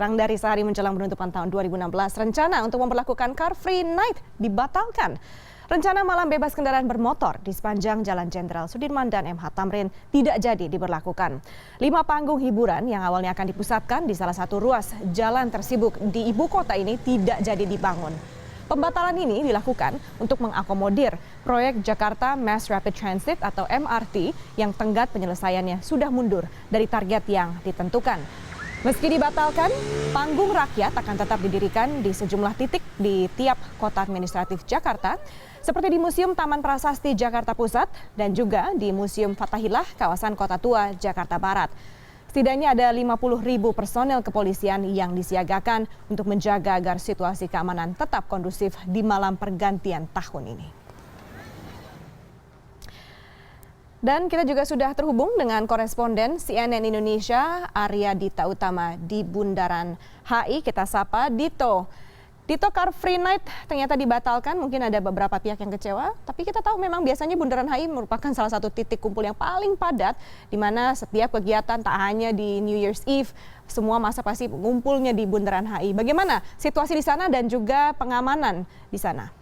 Kurang dari sehari menjelang penutupan tahun 2016, rencana untuk memperlakukan Car Free Night dibatalkan. Rencana malam bebas kendaraan bermotor di sepanjang Jalan Jenderal Sudirman dan MH Tamrin tidak jadi diberlakukan. 5 panggung hiburan yang awalnya akan dipusatkan di salah satu ruas jalan tersibuk di ibu kota ini tidak jadi dibangun. Pembatalan ini dilakukan untuk mengakomodir proyek Jakarta Mass Rapid Transit atau MRT yang tenggat penyelesaiannya sudah mundur dari target yang ditentukan. Meski dibatalkan, panggung rakyat akan tetap didirikan di sejumlah titik di tiap kota administratif Jakarta, seperti di Museum Taman Prasasti Jakarta Pusat dan juga di Museum Fathahillah kawasan Kota Tua Jakarta Barat. Setidaknya ada 50.000 personel kepolisian yang disiagakan untuk menjaga agar situasi keamanan tetap kondusif di malam pergantian tahun ini. Dan kita juga sudah terhubung dengan koresponden CNN Indonesia Arya Dita Utama di Bundaran HI. Kita sapa Dito. Dito, Car Free Night ternyata dibatalkan, mungkin ada beberapa pihak yang kecewa, tapi kita tahu memang biasanya Bundaran HI merupakan salah satu titik kumpul yang paling padat, di mana setiap kegiatan tak hanya di New Year's Eve, semua masa pasti ngumpulnya di Bundaran HI. Bagaimana situasi di sana dan juga pengamanan di sana?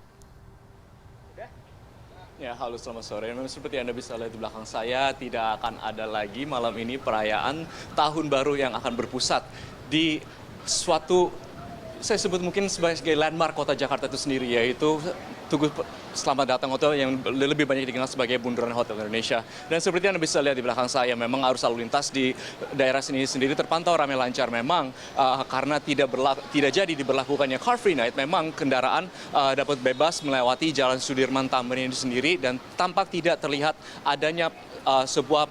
Ya, halo selamat sore. Memang seperti Anda bisa lihat di belakang saya, tidak akan ada lagi malam ini perayaan Tahun Baru yang akan berpusat di suatu, saya sebut mungkin sebagai landmark kota Jakarta itu sendiri, yaitu Tugu Selamat Datang Hotel yang lebih banyak dikenal sebagai Bundaran Hotel Indonesia. Dan seperti Anda bisa lihat di belakang saya, memang arus lalu lintas di daerah sini sendiri terpantau ramai lancar. Memang karena tidak jadi diberlakukannya Car Free Night, memang kendaraan dapat bebas melewati Jalan Sudirman Tamrin ini sendiri dan tampak tidak terlihat adanya sebuah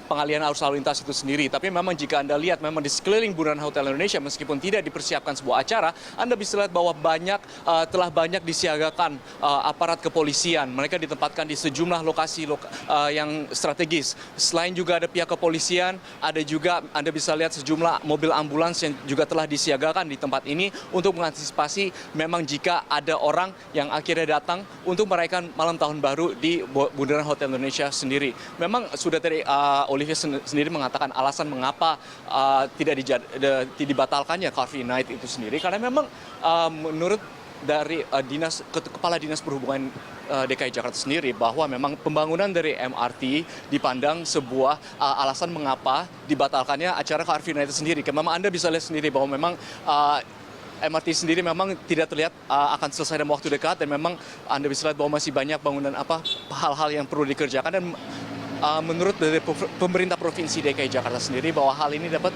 pengalihan arus lalu lintas itu sendiri. Tapi memang jika Anda lihat memang di sekeliling Bundaran Hotel Indonesia meskipun tidak dipersiapkan sebuah acara, Anda bisa lihat bahwa telah banyak disiagakan aparat kepolisian. Mereka ditempatkan di sejumlah lokasi yang strategis. Selain juga ada pihak kepolisian, ada juga Anda bisa lihat sejumlah mobil ambulans yang juga telah disiagakan di tempat ini untuk mengantisipasi memang jika ada orang yang akhirnya datang untuk merayakan malam tahun baru di Bundaran Hotel Indonesia sendiri. Memang sudah tadi Olivia sendiri mengatakan alasan mengapa tidak dibatalkannya Car Free Night itu sendiri, karena memang menurut dari Kepala Dinas Perhubungan DKI Jakarta sendiri bahwa memang pembangunan dari MRT dipandang sebuah alasan mengapa dibatalkannya acara Car Free Night itu sendiri. Karena memang Anda bisa lihat sendiri bahwa memang MRT sendiri memang tidak terlihat akan selesai dalam waktu dekat, dan memang Anda bisa lihat bahwa masih banyak bangunan hal-hal yang perlu dikerjakan. Dan menurut dari pemerintah Provinsi DKI Jakarta sendiri bahwa hal ini dapat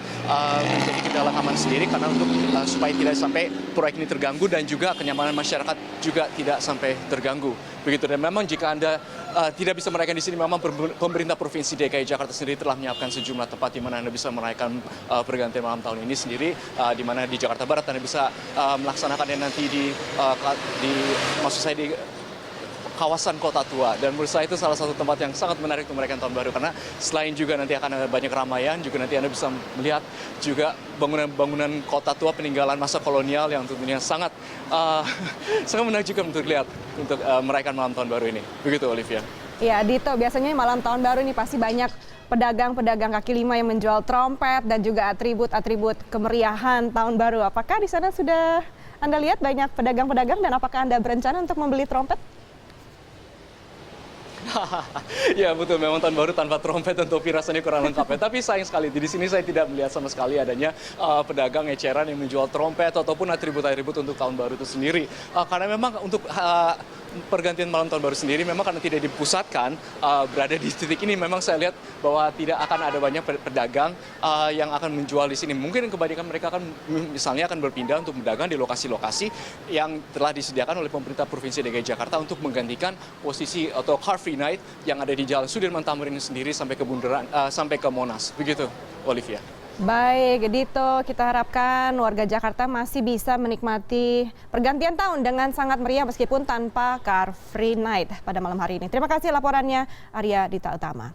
menjadi kendala keamanan sendiri karena untuk supaya tidak sampai proyek ini terganggu dan juga kenyamanan masyarakat juga tidak sampai terganggu. Begitu. Dan memang jika Anda tidak bisa merayakan di sini, memang pemerintah Provinsi DKI Jakarta sendiri telah menyiapkan sejumlah tempat di mana Anda bisa merayakan pergantian malam tahun ini sendiri, di mana di Jakarta Barat Anda bisa melaksanakannya nanti di kawasan Kota Tua. Dan menurut saya itu salah satu tempat yang sangat menarik untuk merayakan tahun baru, karena selain juga nanti akan ada banyak keramaian, juga nanti Anda bisa melihat juga bangunan-bangunan Kota Tua peninggalan masa kolonial yang tentunya sangat menakjubkan untuk lihat untuk merayakan malam tahun baru ini. Begitu, Olivia. Ya, Dito, biasanya malam tahun baru ini pasti banyak pedagang-pedagang kaki lima yang menjual trompet dan juga atribut-atribut kemeriahan tahun baru. Apakah di sana sudah Anda lihat banyak pedagang-pedagang, dan apakah Anda berencana untuk membeli trompet? Ya betul, memang tahun baru tanpa trompet dan topi rasanya kurang lengkap ya. Tapi sayang sekali di sini saya tidak melihat sama sekali adanya pedagang eceran yang menjual trompet ataupun atribut-atribut untuk tahun baru itu sendiri. Karena memang untuk pergantian malam tahun baru sendiri memang karena tidak dipusatkan berada di titik ini, memang saya lihat bahwa tidak akan ada banyak pedagang yang akan menjual di sini. Mungkin kebanyakan mereka akan misalnya akan berpindah untuk berdagang di lokasi-lokasi yang telah disediakan oleh pemerintah Provinsi DKI Jakarta untuk menggantikan posisi atau Car Free Night yang ada di Jalan Sudirman Tamrin sendiri sampai ke Bundaran sampai ke Monas. Begitu, Olivia. Baik, Dito, kita harapkan warga Jakarta masih bisa menikmati pergantian tahun dengan sangat meriah meskipun tanpa Car Free Night pada malam hari ini. Terima kasih laporannya Arya Dita Utama.